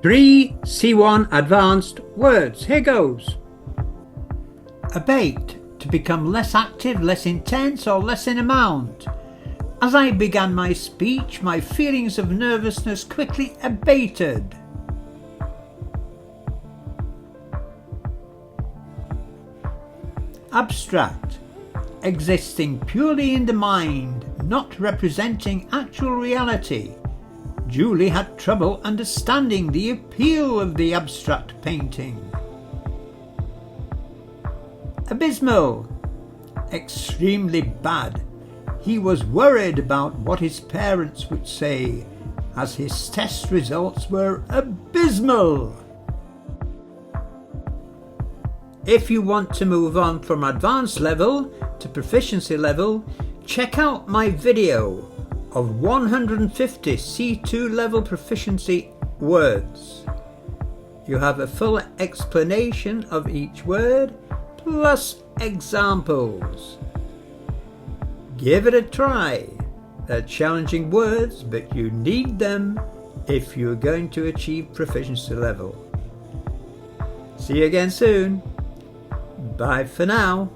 3 C1 advanced words. Here goes. Abate, to become less active, less intense, or less in amount. As I began my speech, my feelings of nervousness quickly abated. Abstract, existing purely in the mind, not representing actual reality. Julie had trouble understanding the appeal of the abstract painting. Abysmal, extremely bad. He was worried about what his parents would say, as his test results were abysmal. If you want to move on from advanced level to proficiency level, check out my video of 150 C2 level proficiency words. You have a full explanation of each word plus examples. Give it a try. They're challenging words, but you need them if you're going to achieve proficiency level. See you again soon. Bye for now.